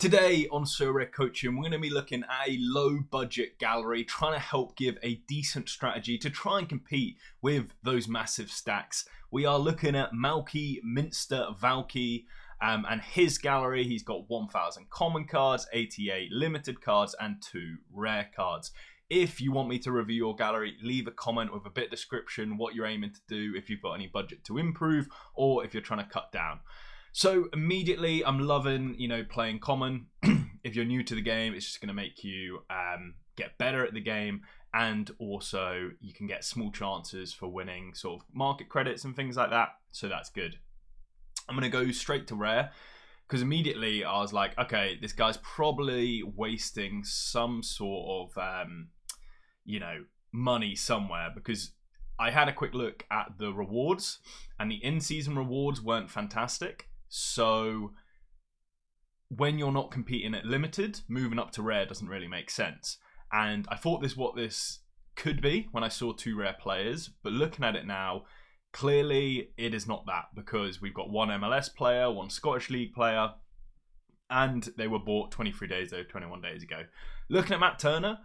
Today on Sorare Coaching, we're going to be looking at a low budget gallery, trying to help give a decent strategy to try and compete with those massive stacks. We are looking at Malky Minster Valky and his gallery. He's got 1,000 common cards, 88 limited cards, and 2 rare cards. If you want me to review your gallery, leave a comment with a bit of description, what you're aiming to do, if you've got any budget to improve, or if you're trying to cut down. So immediately, I'm loving, playing common. If you're new to the game, it's just going to make you get better at the game, and also you can get small chances for winning sort of market credits and things like that. So that's good. I'm going to go straight to rare because immediately I was like, okay, this guy's probably wasting some sort of, money somewhere, because I had a quick look at the rewards and the in-season rewards weren't fantastic. So when you're not competing at limited, moving up to rare doesn't really make sense. And I thought what this could be when I saw 2 rare players, but looking at it now, clearly it is not that, because we've got 1 MLS player, 1 Scottish League player, and they were bought 21 days ago. Looking at Matt Turner,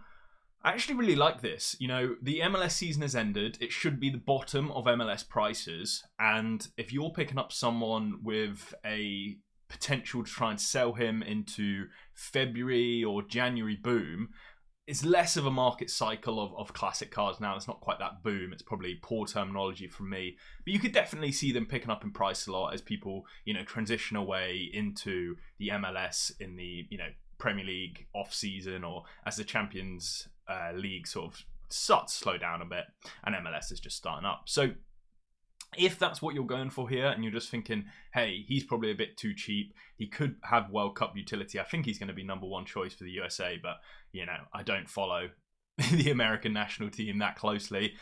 I actually really like this. The MLS season has ended. It should be the bottom of MLS prices. And if you're picking up someone with a potential to try and sell him into February or January boom, it's less of a market cycle of classic cards now. It's not quite that boom. It's probably poor terminology from me. But you could definitely see them picking up in price a lot as people, transition away into the MLS in the, Premier League off-season, or as the Champions League sort of starts to slow down a bit and MLS is just starting up. So if that's what you're going for here and you're just thinking, hey, he's probably a bit too cheap, he could have World Cup utility, I think he's going to be number 1 choice for the USA, but I don't follow the American national team that closely.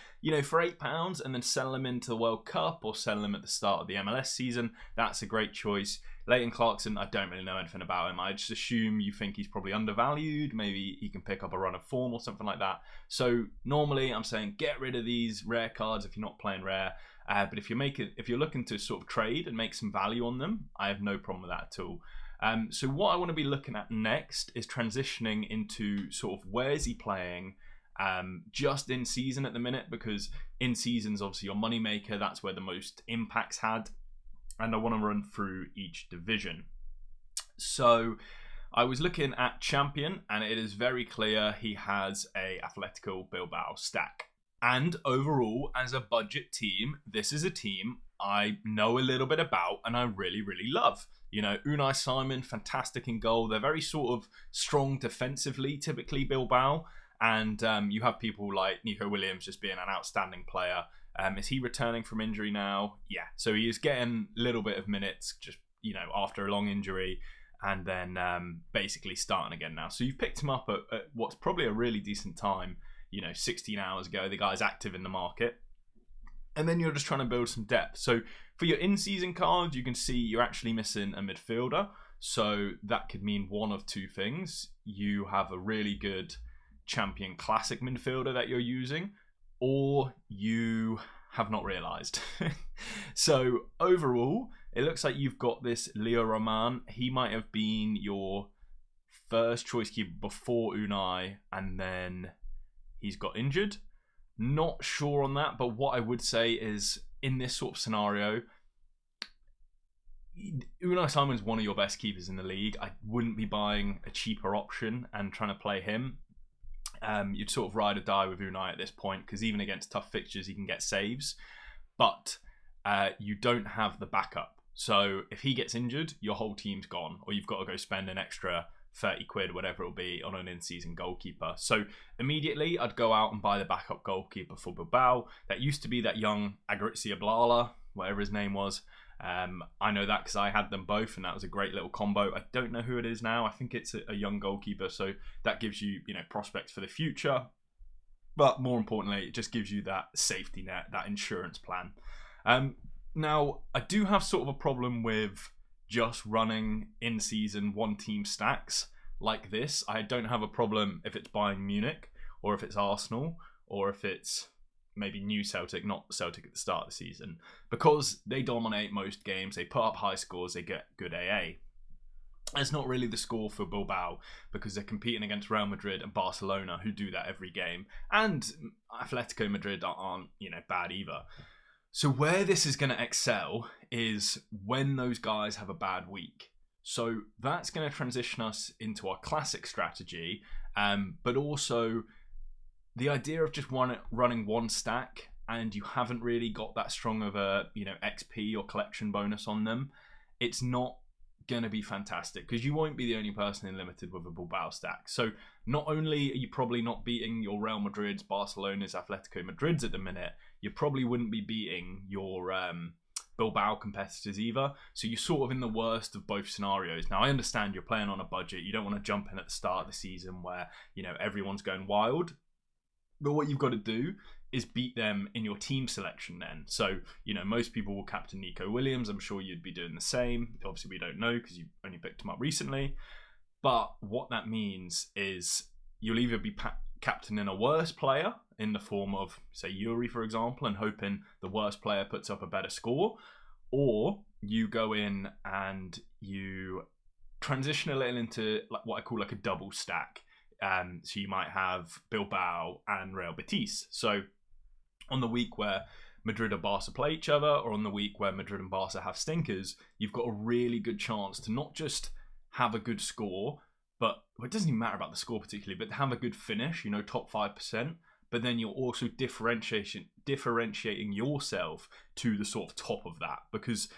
For £8 and then sell him into the World Cup or sell him at the start of the MLS season, that's a great choice. Leighton Clarkson, I don't really know anything about him. I just assume you think he's probably undervalued. Maybe he can pick up a run of form or something like that. So normally I'm saying get rid of these rare cards if you're not playing rare. But if you're looking to sort of trade and make some value on them, I have no problem with that at all. So what I want to be looking at next is transitioning into sort of where is he playing just in season at the minute, because in season's obviously your money maker. That's where the most impact's had. And I want to run through each division. So I was looking at Champion, and it is very clear he has a Atletico Bilbao stack. And overall, as a budget team, this is a team I know a little bit about and I really, really love. Unai Simon, fantastic in goal. They're very sort of strong defensively, typically Bilbao. And you have people like Nico Williams just being an outstanding player. Is he returning from injury now? Yeah. So he is getting a little bit of minutes just, after a long injury, and then basically starting again now. So you've picked him up at what's probably a really decent time, 16 hours ago. The guy's active in the market. And then you're just trying to build some depth. So for your in-season cards, you can see you're actually missing a midfielder. So that could mean one of 2 things. You have a really good Champion Classic midfielder that you're using, or you have not realised. So overall, it looks like you've got this Leo Roman. He might have been your first choice keeper before Unai, and then he's got injured. Not sure on that, but what I would say is in this sort of scenario, Unai Simon's one of your best keepers in the league. I wouldn't be buying a cheaper option and trying to play him. You'd sort of ride or die with Unai at this point, because even against tough fixtures, he can get saves. But you don't have the backup. So if he gets injured, your whole team's gone, or you've got to go spend an extra 30 quid, whatever it'll be, on an in-season goalkeeper. So immediately, I'd go out and buy the backup goalkeeper for Bilbao. That used to be that young Agrizia Blala, whatever his name was. I know that because I had them both, and that was a great little combo. I don't know who it is now. I think it's a young goalkeeper, so that gives you, prospects for the future. But more importantly, it just gives you that safety net, that insurance plan. Now, I do have sort of a problem with just running in-season 1-team stacks like this. I don't have a problem if it's Bayern Munich, or if it's Arsenal, or if it's maybe new Celtic, not Celtic at the start of the season, because they dominate most games, they put up high scores, they get good AA. That's not really the score for Bilbao because they're competing against Real Madrid and Barcelona, who do that every game, and Atletico Madrid aren't bad either. So where this is going to excel is when those guys have a bad week. So that's going to transition us into our classic strategy, but also the idea of just running one stack and you haven't really got that strong of a XP or collection bonus on them. It's not going to be fantastic because you won't be the only person in limited with a Bilbao stack. So not only are you probably not beating your Real Madrids, Barcelonas, Atletico Madrids at the minute, you probably wouldn't be beating your Bilbao competitors either. So you're sort of in the worst of both scenarios. Now I understand you're playing on a budget. You don't want to jump in at the start of the season where everyone's going wild. But what you've got to do is beat them in your team selection then. So, most people will captain Nico Williams. I'm sure you'd be doing the same. Obviously, we don't know because you've only picked him up recently. But what that means is you'll either be captaining a worse player in the form of, say, Yuri, for example, and hoping the worst player puts up a better score, or you go in and you transition a little into what I call a double stack. So you might have Bilbao and Real Betis. So on the week where Madrid and Barca play each other, or on the week where Madrid and Barca have stinkers, you've got a really good chance to not just have a good score, but it doesn't even matter about the score particularly, but to have a good finish, top 5%, but then you're also differentiating yourself to the sort of top of that, because,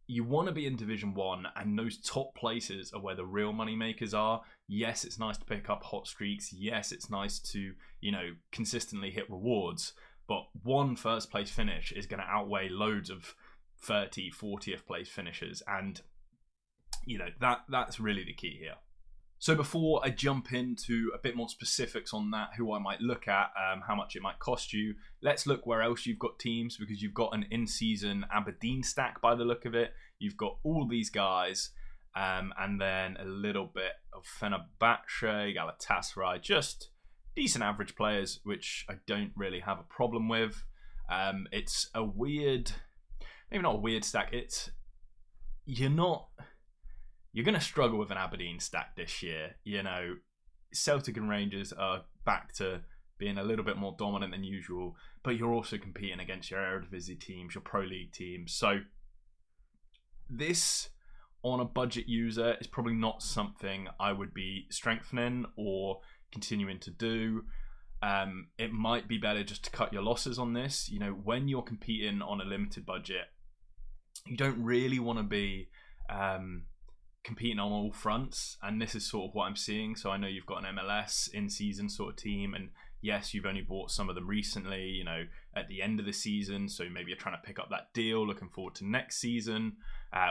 you want to be in Division 1, and those top places are where the real money makers are. Yes, it's nice to pick up hot streaks. Yes, it's nice to, consistently hit rewards. But one first place finish is going to outweigh loads of 30, 40th place finishes. And, that's really the key here. So before I jump into a bit more specifics on that, who I might look at, how much it might cost you, let's look where else you've got teams, because you've got an in-season Aberdeen stack by the look of it. You've got all these guys, and then a little bit of Fenerbahce, Galatasaray, just decent average players, which I don't really have a problem with. It's a weird, maybe not a weird stack. You're going to struggle with an Aberdeen stack this year. Celtic and Rangers are back to being a little bit more dominant than usual, but you're also competing against your Eredivisie teams, your Pro League teams. So this, on a budget user, is probably not something I would be strengthening or continuing to do. It might be better just to cut your losses on this. When you're competing on a limited budget, you don't really want to be competing on all fronts, and this is sort of what I'm seeing. So I know you've got an MLS in-season sort of team, and yes, you've only bought some of them recently, at the end of the season, so maybe you're trying to pick up that deal, looking forward to next season,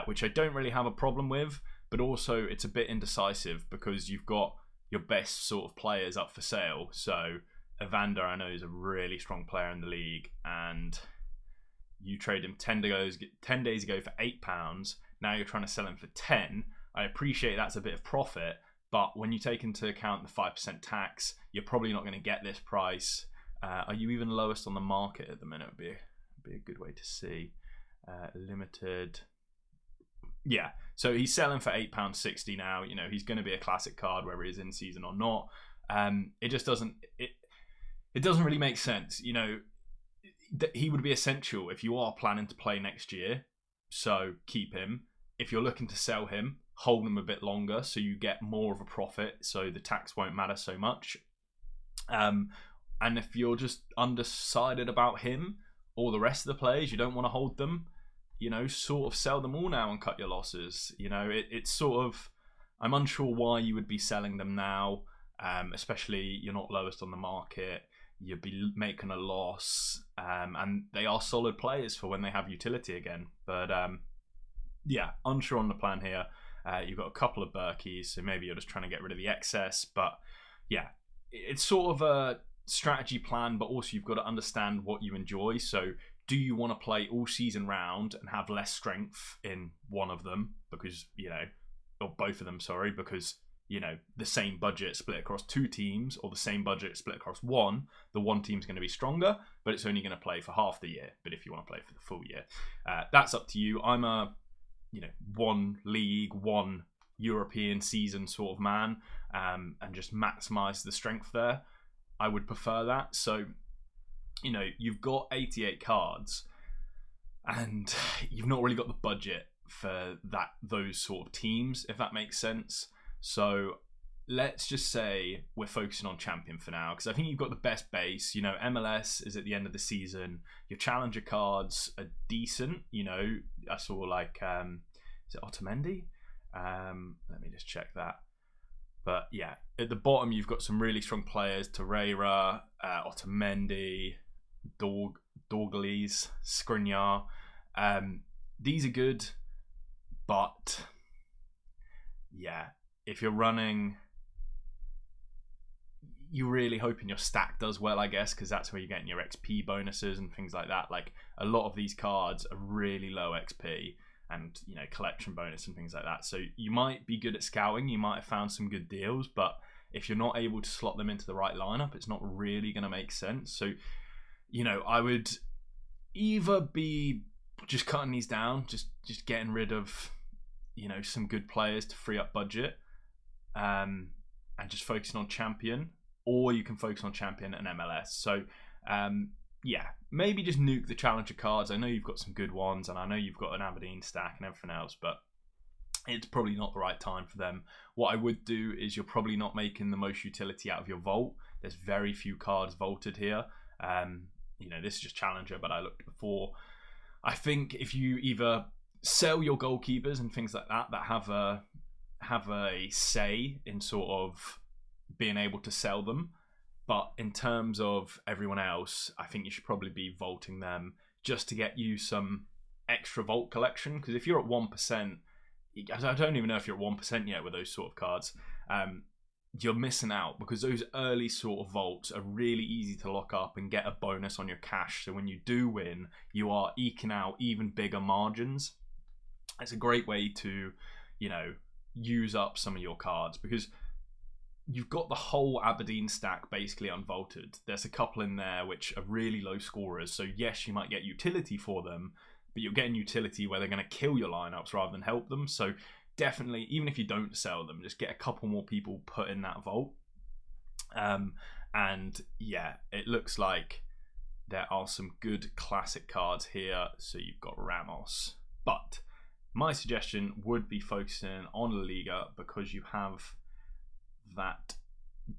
which I don't really have a problem with, but also it's a bit indecisive because you've got your best sort of players up for sale. So Evander, I know, is a really strong player in the league, and you trade him 10 days ago for £8. Now you're trying to sell him for 10. I appreciate that's a bit of profit, but when you take into account the 5% tax, you're probably not going to get this price. Are you even lowest on the market at the minute? Would be a good way to see. Limited. Yeah, so he's selling for £8.60 now. He's going to be a classic card whether he's in season or not. It just doesn't. It doesn't really make sense. He would be essential if you are planning to play next year. So keep him. If you're looking to sell him, hold him a bit longer so you get more of a profit, so the tax won't matter so much. And if you're just undecided about him or the rest of the players, you don't want to hold them, sort of sell them all now and cut your losses. It's sort of, I'm unsure why you would be selling them now, especially you're not lowest on the market. You'd be making a loss, and they are solid players for when they have utility again. But yeah, unsure on the plan here. You've got a couple of Berkeys, so maybe you're just trying to get rid of the excess. But yeah, it's sort of a strategy plan, but also you've got to understand what you enjoy. So do you want to play all season round and have less strength in one of them because, or both of them, sorry, because, the same budget split across two teams, or the same budget split across one, the one team's going to be stronger, but it's only going to play for half the year. But if you want to play for the full year, that's up to you. I'm a, one league, one European season sort of man, and just maximize the strength there. I would prefer that. So, you've got 88 cards, and you've not really got the budget for those sort of teams, if that makes sense. So let's just say we're focusing on champion for now, because I think you've got the best base. MLS is at the end of the season. Your challenger cards are decent. I saw is it Otamendi? Let me just check that. But yeah, at the bottom you've got some really strong players: Torreira, Otamendi, Dorglis, Skriniar. These are good, but yeah, if you're running, you're really hoping your stack does well, I guess, because that's where you're getting your XP bonuses and things like that. Like, a lot of these cards are really low XP and, collection bonus and things like that. So you might be good at scouting, you might have found some good deals, but if you're not able to slot them into the right lineup, it's not really going to make sense. So, I would either be just cutting these down, just getting rid of, some good players to free up budget, and just focusing on champion, or you can focus on champion and MLS. So, yeah, maybe just nuke the challenger cards. I know you've got some good ones, and I know you've got an Aberdeen stack and everything else, but it's probably not the right time for them. What I would do is, you're probably not making the most utility out of your vault. There's very few cards vaulted here. This is just challenger, but I looked before. I think if you either sell your goalkeepers and things like that have a say in sort of being able to sell them, but in terms of everyone else, I think you should probably be vaulting them just to get you some extra vault collection. Because if you're at 1%, I don't even know if you're at 1% yet with those sort of cards. You're missing out, because those early sort of vaults are really easy to lock up and get a bonus on your cash. So when you do win, you are eking out even bigger margins. It's a great way to, use up some of your cards, because you've got the whole Aberdeen stack basically unvaulted. There's a couple in there which are really low scorers. So yes, you might get utility for them, but you're getting utility where they're going to kill your lineups rather than help them. So definitely, even if you don't sell them, just get a couple more people put in that vault. And yeah, it looks like there are some good classic cards here. So you've got Ramos, but my suggestion would be focusing on La Liga, because you have that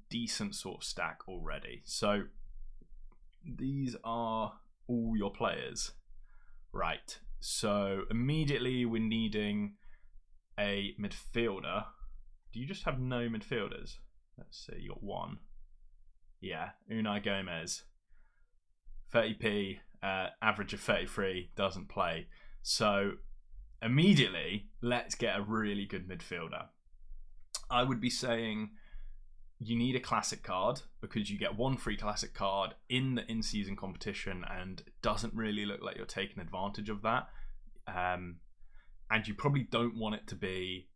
decent sort of stack already. So these are all your players, right? So immediately we're needing a midfielder. Do you just have no midfielders? Let's see, you got one. Yeah, Unai Gomez, 30p, average of 33, doesn't play. So immediately, let's get a really good midfielder. I would be saying you need a classic card, because you get one free classic card in the in-season competition, and it doesn't really look like you're taking advantage of that. And you probably don't want it to be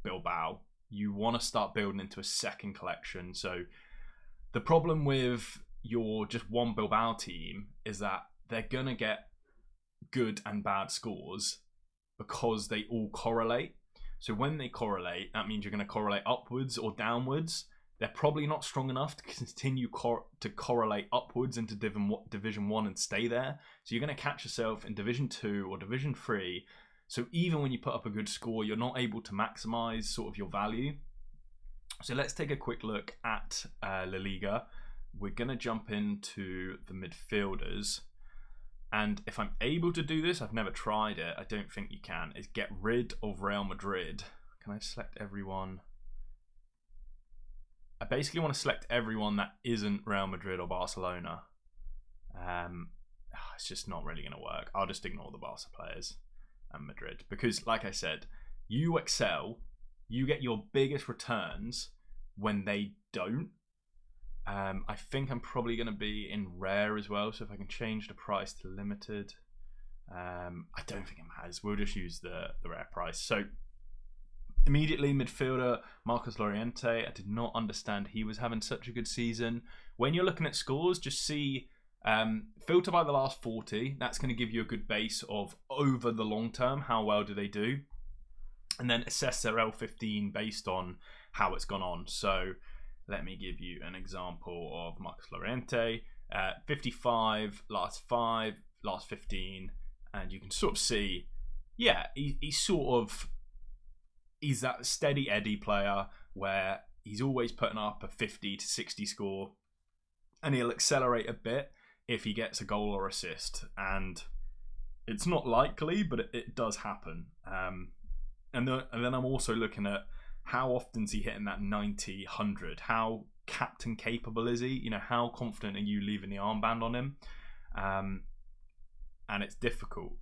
Bilbao. You want to start building into a second collection. So the problem with your just one Bilbao team is that they're going to get good and bad scores because they all correlate. So when they correlate, that means you're going to correlate upwards or downwards. They're probably not strong enough to continue to correlate upwards into Division 1 and stay there. So you're going to catch yourself in Division 2 or Division 3. So even when you put up a good score, you're not able to maximize sort of your value. So let's take a quick look at La Liga. We're going to jump into the midfielders. And if I'm able to do this, I've never tried it, I don't think you can, is get rid of Real Madrid. Can I select everyone? I basically want to select everyone that isn't Real Madrid or Barcelona. It's just not really going to work. I'll just ignore the Barca players and Madrid. Because, like I said, you excel, you get your biggest returns when they don't. I think I'm probably going to be in rare as well. So if I can change the price to limited. I don't think it matters. We'll just use the rare price. So immediately, midfielder Marcos Llorente. I did not understand he was having such a good season. When you're looking at scores, just see filter by the last 40. That's going to give you a good base of over the long term. How well do they do? and then assess their L15 based on how it's gone on. So let me give you an example of Marcus Llorente. 55, last 5, last 15, and you can sort of see, yeah, he's that steady Eddie player where he's always putting up a 50 to 60 score, and he'll accelerate a bit if he gets a goal or assist. And it's not likely, but it does happen. And then I'm also looking at how often is he hitting that 90, 100? How captain capable is he? You know, how confident are you leaving the armband on him? And it's difficult.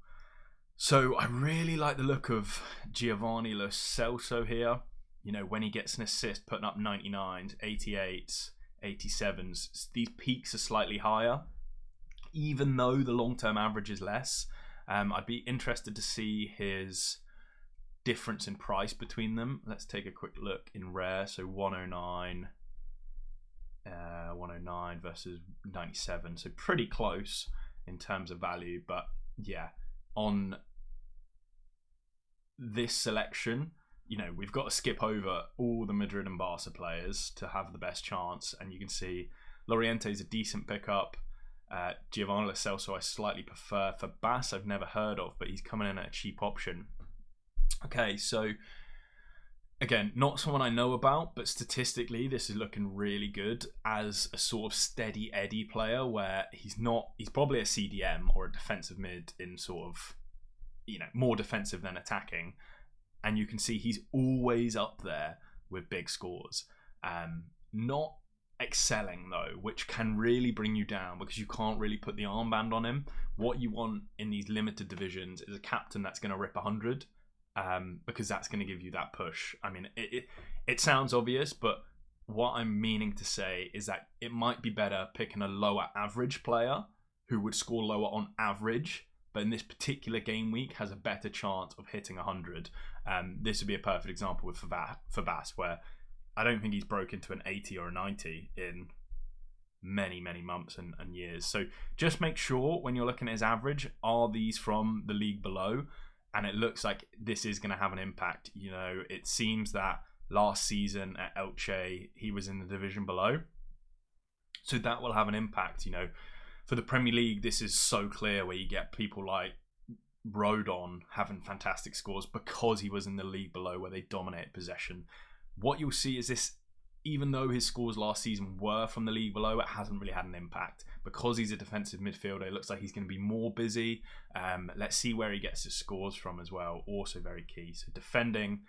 So I really like the look of Giovanni Lo Celso here. You know, when he gets an assist, putting up 99s, 88s, 87s. These peaks are slightly higher, even though the long-term average is less. I'd be interested to see his difference in price between them. Let's take a quick look in rare. So 109 versus 97, so pretty close in terms of value. But yeah, on this selection, you know, we've got to skip over all the Madrid and Barca players to have the best chance. And you can see Llorente is a decent pickup. Giovanni Lo Celso I slightly prefer. For Bass, I've never heard of, but he's coming in at a cheap option. Okay, so again, not someone I know about, but statistically, this is looking really good as a sort of steady Eddie player where he's probably a CDM or a defensive mid in sort of, you know, more defensive than attacking. And you can see he's always up there with big scores. Not excelling though, which can really bring you down because you can't really put the armband on him. What you want in these limited divisions is a captain that's going to rip 100. Because that's going to give you that push. I mean, it sounds obvious, but what I'm meaning to say is that it might be better picking a lower average player who would score lower on average, but in this particular game week has a better chance of hitting 100. This would be a perfect example with Fabas, where I don't think he's broke into an 80 or a 90 in many months and years. So just make sure when you're looking at his average, are these from the league below? And it looks like this is going to have an impact. You know, it seems that last season at Elche, he was in the division below. So that will have an impact. You know, for the Premier League, this is so clear where you get people like Rodon having fantastic scores because he was in the league below where they dominate possession. What you'll see is this, even though his scores last season were from the league below, it hasn't really had an impact. Because he's a defensive midfielder, it looks like he's going to be more busy. Let's see where he gets his scores from as well. Also very key. So defending,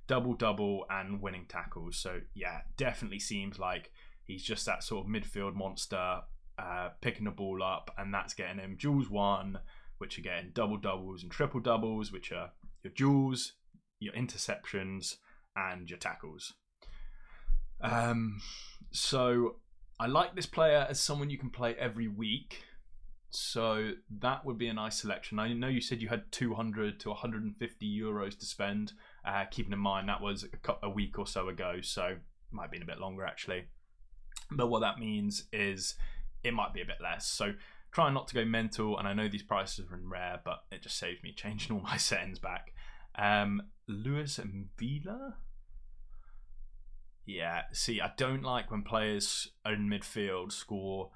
double, and winning tackles. So yeah, definitely seems like he's just that sort of midfield monster, picking the ball up, and that's getting him duels 1, which are getting doubles and triple doubles, which are your duels, your interceptions, and your tackles. So I like this player as someone you can play every week. So that would be a nice selection. I know you said you had 200 to 150 euros to spend. Keeping in mind that was a week or so ago, so it might have been a bit longer actually. But what that means is it might be a bit less. So try not to go mental. And I know these prices are in rare, but it just saves me changing all my settings back. Luis Villa. Yeah, see, I don't like when players in midfield score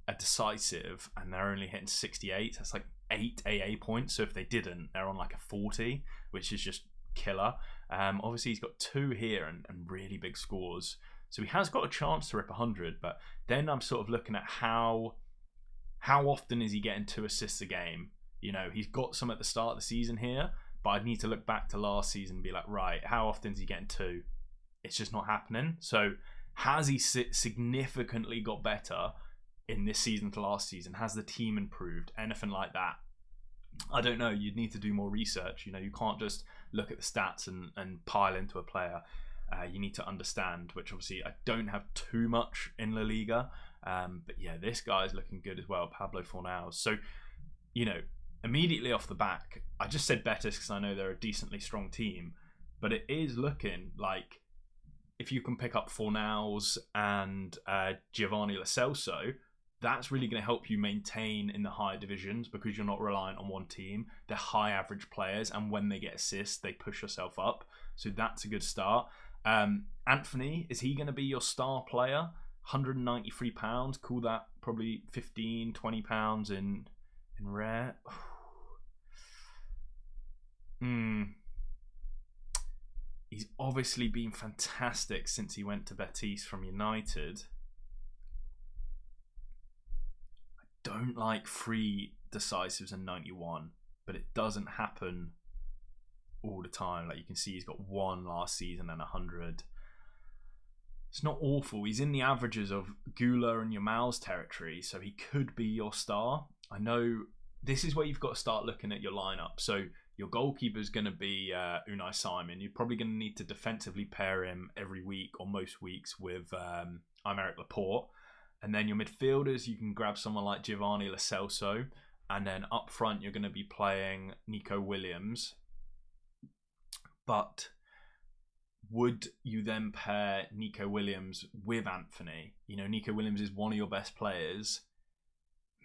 a decisive and they're only hitting 68. That's like 8 AA points. So if they didn't, they're on like a 40, which is just killer. Obviously, he's got 2 here and really big scores. So he has got a chance to rip 100. But then I'm sort of looking at how often is he getting 2 assists a game? You know, he's got some at the start of the season here, but I'd need to look back to last season and be like, right, how often is he getting 2? It's just not happening. So has he significantly got better in this season to last season? Has the team improved? Anything like that? I don't know. You'd need to do more research. You know, you can't just look at the stats and pile into a player. You need to understand, which obviously I don't have too much in La Liga. But yeah, this guy is looking good as well, Pablo Fornals. So, you know, immediately off the back, I just said Betis because I know they're a decently strong team. But it is looking like if you can pick up Fornals and Giovanni Lo Celso, That's really going to help you maintain in the higher divisions because you're not reliant on one team. They're high average players, and when they get assists, they push yourself up. So that's a good start. Anthony, is he going to be your star player? £193. Call that probably £15-20 in rare. He's obviously been fantastic since he went to Betis from United. I don't like 3 decisives and 91, but it doesn't happen all the time. Like you can see, he's got 1 last season and 100. It's not awful. He's in the averages of Gula and Yamal's territory, so he could be your star. I know this is where you've got to start looking at your lineup. So your goalkeeper is going to be Unai Simon. You're probably going to need to defensively pair him every week or most weeks with Aymeric Laporte. And then your midfielders, you can grab someone like Giovanni Lo Celso. And then up front, you're going to be playing Nico Williams. But would you then pair Nico Williams with Anthony? You know, Nico Williams is one of your best players.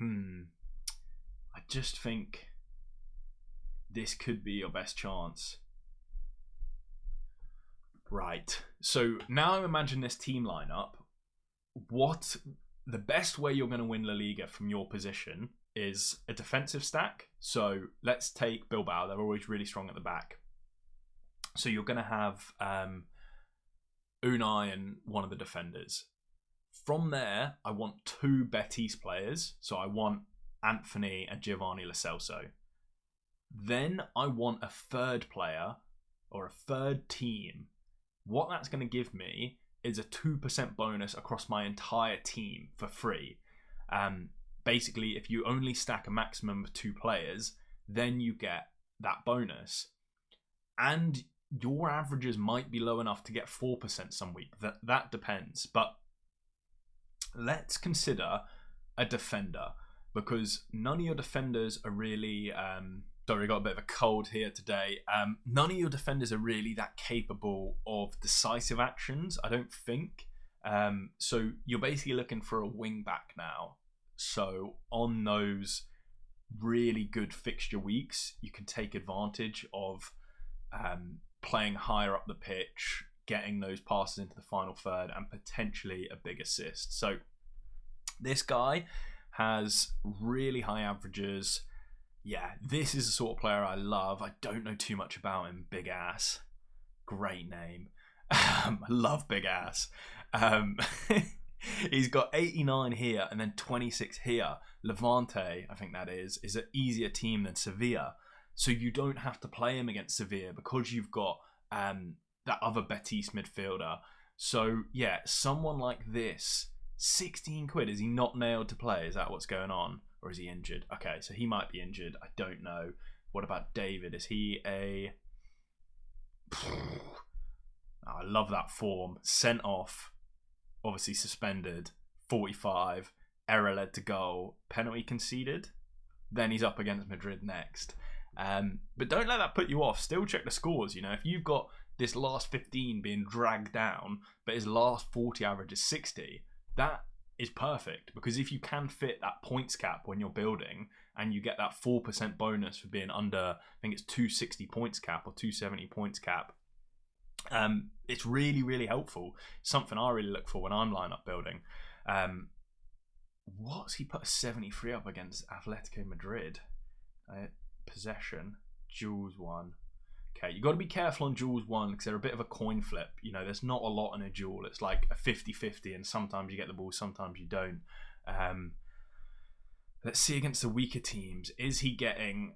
I just think this could be your best chance. Right. So now imagine this team lineup. What the best way you're going to win La Liga from your position is a defensive stack. So let's take Bilbao. They're always really strong at the back. So you're going to have Unai and one of the defenders. From there, I want 2 Betis players. So I want Anthony and Giovanni Lo Celso. Then I want a third player or a third team. What that's going to give me is a 2% bonus across my entire team for free. Basically, if you only stack a maximum of 2 players, then you get that bonus. And your averages might be low enough to get 4% some week. That depends. But let's consider a defender, because none of your defenders are really... sorry, I got a bit of a cold here today. None of your defenders are really that capable of decisive actions, I don't think. So you're basically looking for a wing back now. So on those really good fixture weeks, you can take advantage of playing higher up the pitch, getting those passes into the final third, and potentially a big assist. So this guy has really high averages. Yeah, this is the sort of player I love. I don't know too much about him. Big Ass. Great name. I love Big Ass. He's got 89 here and then 26 here. Levante, I think that is an easier team than Sevilla. So you don't have to play him against Sevilla because you've got that other Betis midfielder. So, yeah, someone like this, 16 quid. Is he not nailed to play? Is that what's going on? Or is he injured? Okay, so he might be injured. I don't know. What about David? Is he a... Oh, I love that form. Sent off. Obviously suspended. 45. Error led to goal. Penalty conceded. Then he's up against Madrid next. But don't let that put you off. Still check the scores. You know, if you've got this last 15 being dragged down, but his last 40 average is 60, that is perfect, because if you can fit that points cap when you're building and you get that 4% bonus for being under, I think it's 260 points cap or 270 points cap, it's really, really helpful. Something I really look for when I'm lineup building. What's he put a 73 up against Atletico Madrid? Possession, Jules 1. Okay, you've got to be careful on duels 1 because they're a bit of a coin flip. You know, there's not a lot in a duel. It's like a 50-50 and sometimes you get the ball, sometimes you don't. Let's see against the weaker teams. Is he getting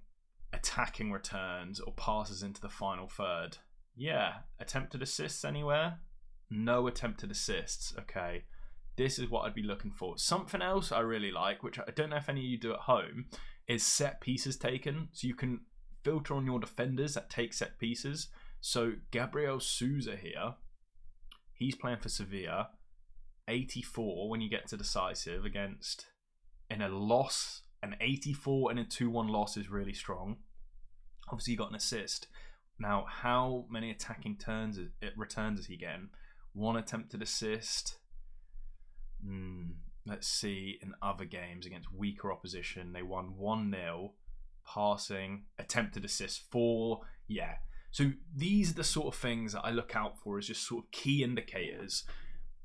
attacking returns or passes into the final third? Yeah. Attempted assists anywhere? No attempted assists. Okay. This is what I'd be looking for. Something else I really like, which I don't know if any of you do at home, is set pieces taken. So you can filter on your defenders that take set pieces. So Gabriel Souza here, he's playing for Sevilla. 84 when you get to decisive against, in a loss, an 84 and a 2-1 loss is really strong. Obviously you got an assist. Now how many attacking returns is he getting? 1 attempted assist. let's see, in other games against weaker opposition, they won 1-0, passing, attempted assist 4. Yeah. So these are the sort of things that I look out for as just sort of key indicators.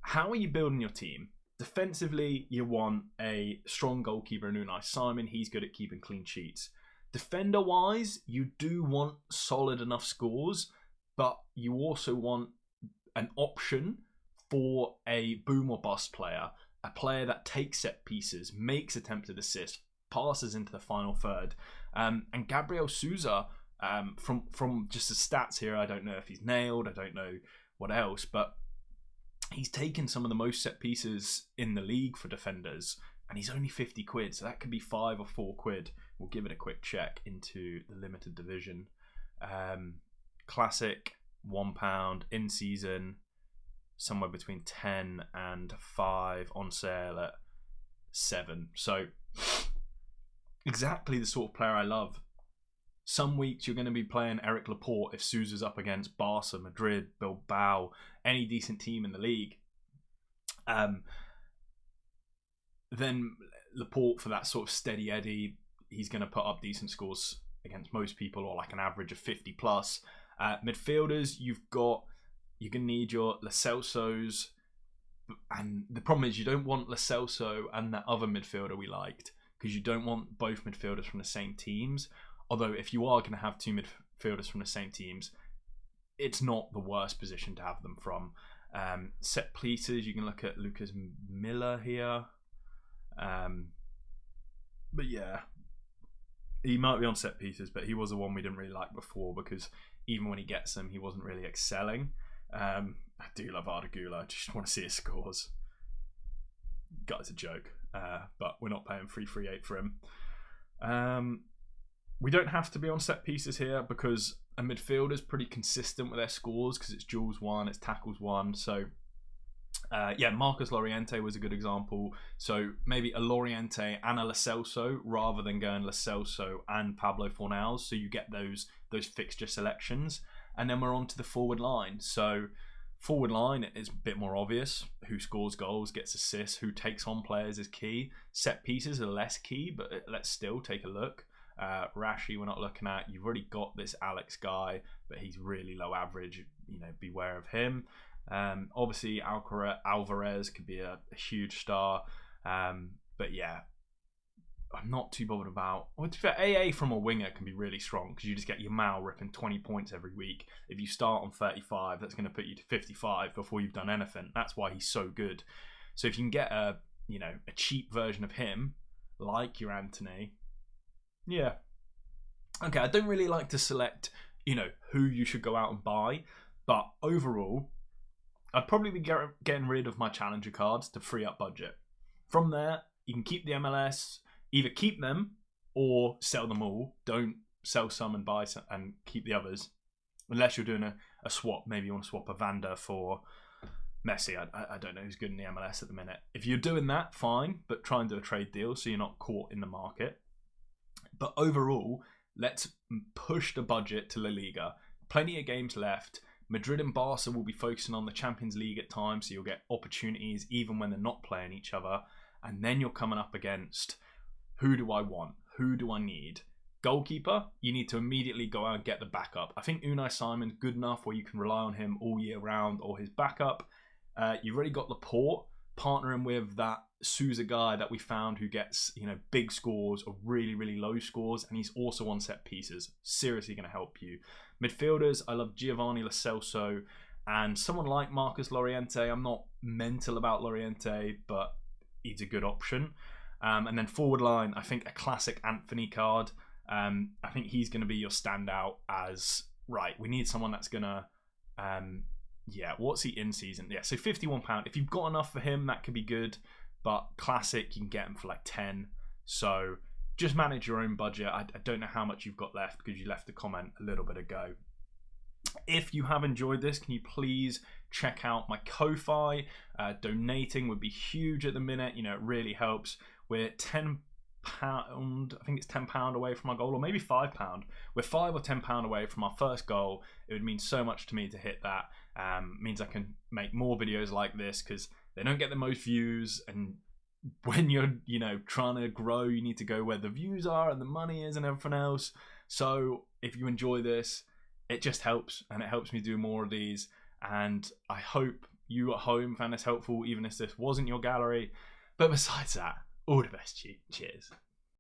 How are you building your team? Defensively, you want a strong goalkeeper in Unai Simon. He's good at keeping clean sheets. Defender-wise, you do want solid enough scores, but you also want an option for a boom or bust player, a player that takes set pieces, makes attempted assists, passes into the final third. And Gabriel Sousa, from just the stats here, I don't know if he's nailed, I don't know what else, but he's taken some of the most set pieces in the league for defenders, and he's only 50 quid, so that could be 5 or 4 quid. We'll give it a quick check into the limited division. Classic, £1 in season, somewhere between 10 and 5, on sale at 7. So exactly the sort of player I love. Some weeks you're going to be playing Eric Laporte if Sousa's up against Barca, Madrid, Bilbao, any decent team in the league. Then Laporte, for that sort of steady Eddie, he's going to put up decent scores against most people, or like an average of 50 plus. Midfielders, you're going to need your Lo Celsos, and the problem is you don't want Lo Celso and that other midfielder we liked, because you don't want both midfielders from the same teams. Although if you are going to have 2 midfielders from the same teams, it's not the worst position to have them from. Set pieces, you can look at Lucas Miller here. But yeah, he might be on set pieces, but he was the one we didn't really like before, because even when he gets them, he wasn't really excelling. I do love Ardagula. I just want to see his scores. Guy's a joke, but we're not paying 338 for him. We don't have to be on set pieces here, because a midfielder's pretty consistent with their scores, because it's duels 1, it's tackles 1. So Marcus Llorente was a good example. So maybe a Llorente and a Lo Celso, rather than going Lo Celso and Pablo Fornals, so you get those fixture selections. And then we're on to the forward line. So forward line is a bit more obvious. Who scores goals, gets assists, who takes on players is key. Set pieces are less key, but let's still take a look. Rashi we're not looking at. You've already got this Alex guy, but he's really low average. Beware of him. Obviously Alvarez could be a huge star, but yeah, I'm not too bothered about. Well, to be fair, AA from a winger can be really strong, because you just get your Mal ripping 20 points every week. If you start on 35, that's going to put you to 55 before you've done anything. That's why he's so good. So if you can get a cheap version of him, like your Anthony. Yeah. Okay, I don't really like to select, who you should go out and buy, but overall, I'd probably be getting rid of my challenger cards to free up budget. From there, you can keep the MLS, either keep them or sell them all. Don't sell some and buy some and keep the others, unless you're doing a swap. Maybe you want to swap a Vanda for Messi. I don't know who's good in the MLS at the minute. If you're doing that, fine, but try and do a trade deal so you're not caught in the market. But overall, let's push the budget to La Liga. Plenty of games left. Madrid and Barca will be focusing on the Champions League at times, so you'll get opportunities even when they're not playing each other. And then you're coming up against, who do I want? Who do I need? Goalkeeper, you need to immediately go out and get the backup. I think Unai Simon's good enough where you can rely on him all year round, or his backup. You've already got Laporte, partnering with that Sousa guy that we found who gets big scores or really, really low scores, and he's also on set pieces. Seriously going to help you. Midfielders, I love Giovanni Lo Celso and someone like Marcus Llorente. I'm not mental about Llorente, but he's a good option. And then forward line, I think a classic Anthony card. I think he's going to be your standout as, right, we need someone that's going to, what's he in season? Yeah, so £51. If you've got enough for him, that could be good. But classic, you can get him for like 10. So just manage your own budget. I don't know how much you've got left, because you left a comment a little bit ago. If you have enjoyed this, can you please check out my Ko-Fi? Donating would be huge at the minute. It really helps. We're £10, I think it's £10 away from our goal, or maybe £5. We're £5 or £10 away from our first goal. It would mean so much to me to hit that. Means I can make more videos like this, because they don't get the most views, and when you're, trying to grow, you need to go where the views are and the money is and everything else. So if you enjoy this, it just helps, and it helps me do more of these. And I hope you at home found this helpful, even if this wasn't your gallery. But besides that, all the best to you. Cheers.